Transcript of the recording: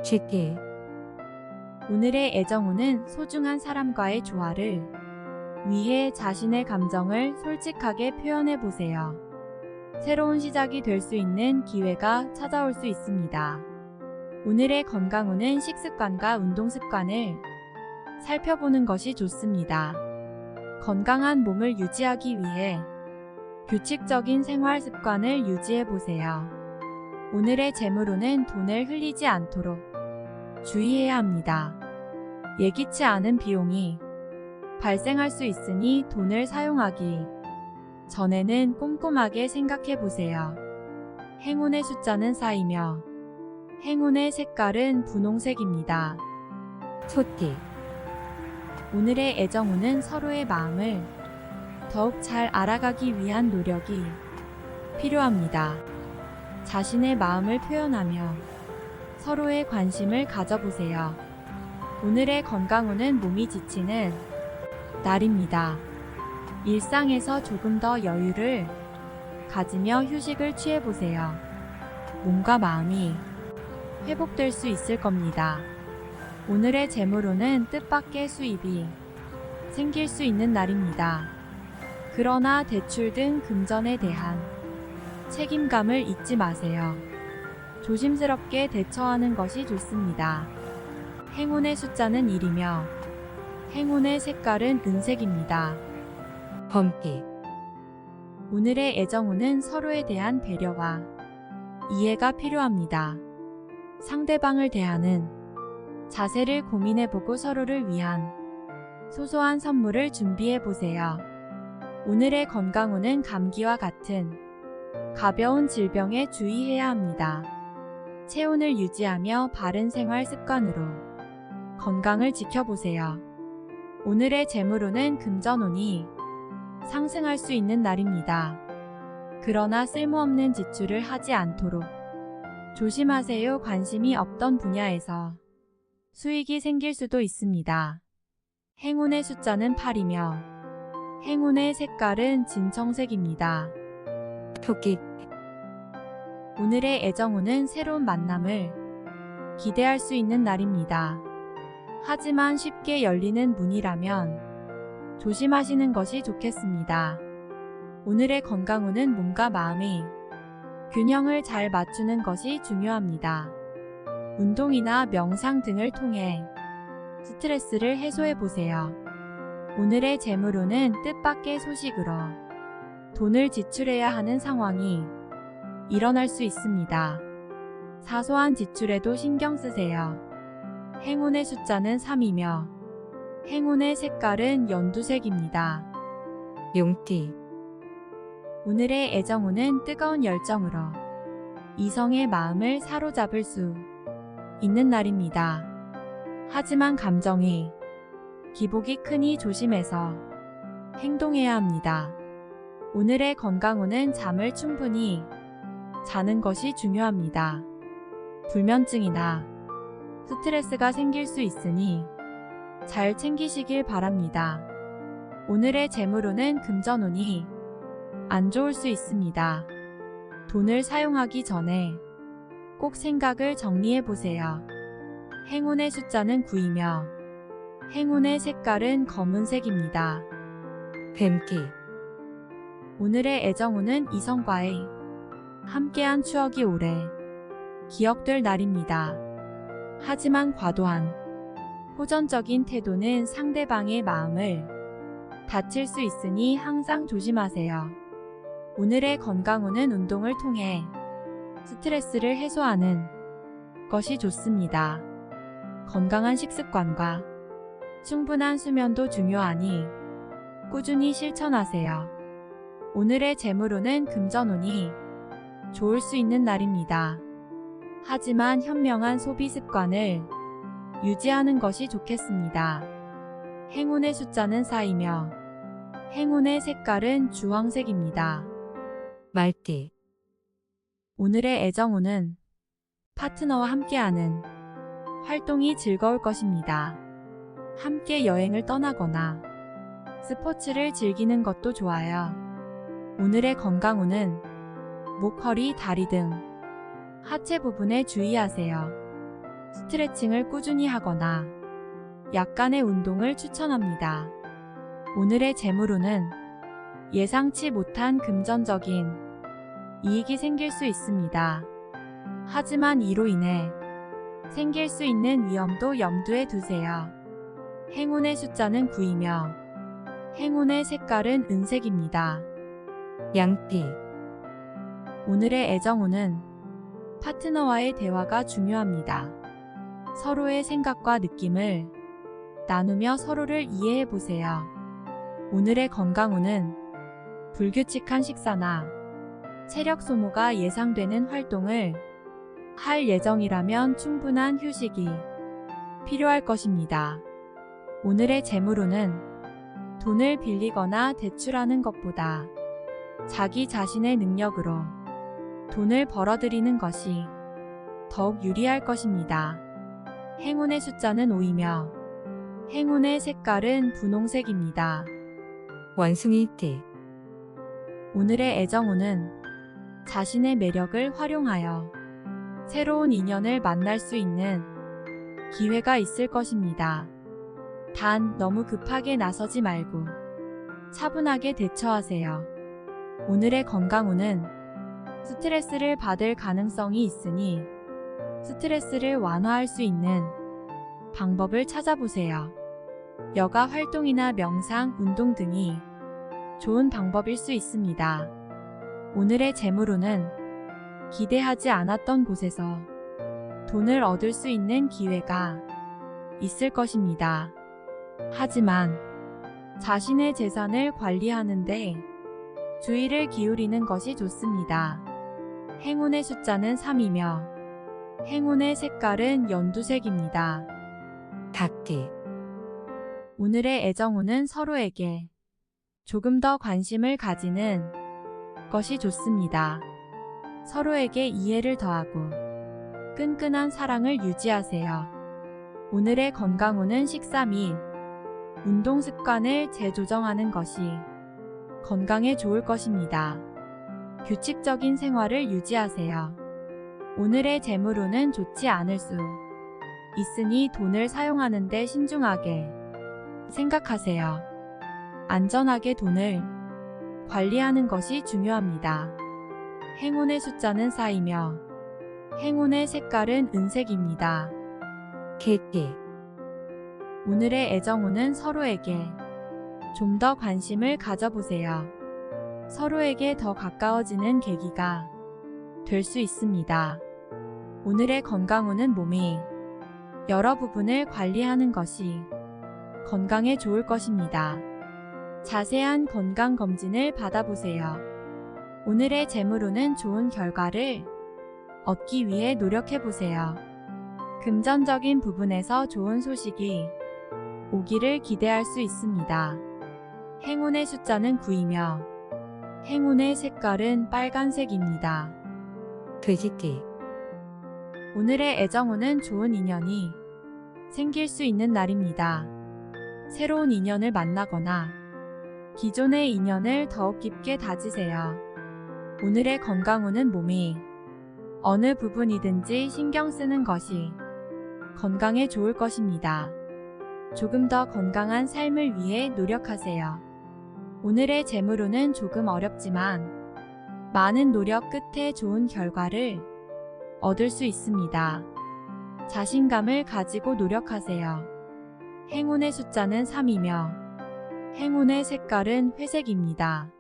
GT. 오늘의 애정운은 소중한 사람과의 조화를 위해 자신의 감정을 솔직하게 표현해 보세요. 새로운 시작이 될 수 있는 기회가 찾아올 수 있습니다. 오늘의 건강운은 식습관과 운동 습관을 살펴보는 것이 좋습니다. 건강한 몸을 유지하기 위해 규칙적인 생활 습관을 유지해 보세요. 오늘의 재물운은 돈을 흘리지 않도록 주의해야 합니다. 예기치 않은 비용이 발생할 수 있으니 돈을 사용하기 전에는 꼼꼼하게 생각해 보세요. 행운의 숫자는 4이며 행운의 색깔은 분홍색입니다. 소띠. 오늘의 애정운은 서로의 마음을 더욱 잘 알아가기 위한 노력이 필요합니다. 자신의 마음을 표현하며 서로의 관심을 가져보세요. 오늘의 건강운은 몸이 지치는 날입니다. 일상에서 조금 더 여유를 가지며 휴식을 취해보세요. 몸과 마음이 회복될 수 있을 겁니다. 오늘의 재물운은 뜻밖의 수입이 생길 수 있는 날입니다. 그러나 대출 등 금전에 대한 책임감을 잊지 마세요. 조심스럽게 대처하는 것이 좋습니다. 행운의 숫자는 1이며 행운의 색깔은 은색입니다. 범띠. 오늘의 애정운은 서로에 대한 배려와 이해가 필요합니다. 상대방을 대하는 자세를 고민해보고 서로를 위한 소소한 선물을 준비해보세요. 오늘의 건강운은 감기와 같은 가벼운 질병에 주의해야 합니다. 체온을 유지하며 바른 생활 습관으로 건강을 지켜보세요. 오늘의 재물운은 금전운이 상승할 수 있는 날입니다. 그러나 쓸모없는 지출을 하지 않도록 조심하세요. 관심이 없던 분야에서 수익이 생길 수도 있습니다. 행운의 숫자는 8이며 행운의 색깔은 진청색입니다. 토끼. 오늘의 애정운은 새로운 만남을 기대할 수 있는 날입니다. 하지만 쉽게 열리는 문이라면 조심하시는 것이 좋겠습니다. 오늘의 건강운은 몸과 마음의 균형을 잘 맞추는 것이 중요합니다. 운동이나 명상 등을 통해 스트레스를 해소해 보세요. 오늘의 재물운은 뜻밖의 소식으로 돈을 지출해야 하는 상황이 일어날 수 있습니다. 사소한 지출에도 신경 쓰세요. 행운의 숫자는 3이며 행운의 색깔은 연두색입니다. 용띠. 오늘의 애정운은 뜨거운 열정으로 이성의 마음을 사로잡을 수 있는 날입니다. 하지만 감정이 기복이 크니 조심해서 행동해야 합니다. 오늘의 건강운은 잠을 충분히 자는 것이 중요합니다. 불면증이나 스트레스가 생길 수 있으니 잘 챙기시길 바랍니다. 오늘의 재물운은 금전운이 안 좋을 수 있습니다. 돈을 사용하기 전에 꼭 생각을 정리해 보세요. 행운의 숫자는 9이며 행운의 색깔은 검은색입니다. 뱀띠. 오늘의 애정운은 이성과의 함께한 추억이 오래 기억될 날입니다. 하지만 과도한 호전적인 태도는 상대방의 마음을 다칠 수 있으니 항상 조심하세요. 오늘의 건강운은 운동을 통해 스트레스를 해소하는 것이 좋습니다. 건강한 식습관과 충분한 수면도 중요하니 꾸준히 실천하세요. 오늘의 재물운은 금전운이 좋을 수 있는 날입니다. 하지만 현명한 소비 습관을 유지하는 것이 좋겠습니다. 행운의 숫자는 4이며 행운의 색깔은 주황색입니다. 말띠. 오늘의 애정운은 파트너와 함께하는 활동이 즐거울 것입니다. 함께 여행을 떠나거나 스포츠를 즐기는 것도 좋아요. 오늘의 건강운은 목, 허리, 다리 등 하체 부분에 주의하세요. 스트레칭을 꾸준히 하거나 약간의 운동을 추천합니다. 오늘의 재물운은 예상치 못한 금전적인 이익이 생길 수 있습니다. 하지만 이로 인해 생길 수 있는 위험도 염두에 두세요. 행운의 숫자는 9이며 행운의 색깔은 은색입니다. 양띠, 오늘의 애정운은 파트너와의 대화가 중요합니다. 서로의 생각과 느낌을 나누며 서로를 이해해 보세요. 오늘의 건강운은 불규칙한 식사나 체력 소모가 예상되는 활동을 할 예정이라면 충분한 휴식이 필요할 것입니다. 오늘의 재물운은 돈을 빌리거나 대출하는 것보다 자기 자신의 능력으로 돈을 벌어들이는 것이 더욱 유리할 것입니다. 행운의 숫자는 5이며 행운의 색깔은 분홍색입니다. 원숭이띠, 오늘의 애정운은 자신의 매력을 활용하여 새로운 인연을 만날 수 있는 기회가 있을 것입니다. 단 너무 급하게 나서지 말고 차분하게 대처하세요. 오늘의 건강운은 스트레스를 받을 가능성이 있으니 스트레스를 완화할 수 있는 방법을 찾아보세요. 여가 활동이나 명상, 운동 등이 좋은 방법일 수 있습니다. 오늘의 재물운은 기대하지 않았던 곳에서 돈을 얻을 수 있는 기회가 있을 것입니다. 하지만 자신의 재산을 관리하는데 주의를 기울이는 것이 좋습니다. 행운의 숫자는 3이며 행운의 색깔은 연두색입니다. 닭띠, 오늘의 애정운은 서로에게 조금 더 관심을 가지는 것이 좋습니다. 서로에게 이해를 더하고 끈끈한 사랑을 유지하세요. 오늘의 건강운은 식사 및 운동 습관을 재조정하는 것이 건강에 좋을 것입니다. 규칙적인 생활을 유지하세요. 오늘의 재물운은 좋지 않을 수 있으니 돈을 사용하는 데 신중하게 생각하세요. 안전하게 돈을 관리하는 것이 중요합니다. 행운의 숫자는 4이며 행운의 색깔은 은색입니다. 개띠, 오늘의 애정운은 서로에게 좀 더 관심을 가져보세요. 서로에게 더 가까워지는 계기가 될 수 있습니다. 오늘의 건강운은 몸의 여러 부분을 관리하는 것이 건강에 좋을 것입니다. 자세한 건강검진을 받아보세요. 오늘의 재물운은 좋은 결과를 얻기 위해 노력해보세요. 금전적인 부분에서 좋은 소식이 오기를 기대할 수 있습니다. 행운의 숫자는 9이며 행운의 색깔은 빨간색입니다. 돼지띠, 오늘의 애정운은 좋은 인연이 생길 수 있는 날입니다. 새로운 인연을 만나거나 기존의 인연을 더욱 깊게 다지세요. 오늘의 건강운은 몸이 어느 부분이든지 신경 쓰는 것이 건강에 좋을 것입니다. 조금 더 건강한 삶을 위해 노력하세요. 오늘의 재물운은 조금 어렵지만 많은 노력 끝에 좋은 결과를 얻을 수 있습니다. 자신감을 가지고 노력하세요. 행운의 숫자는 3이며 행운의 색깔은 회색입니다.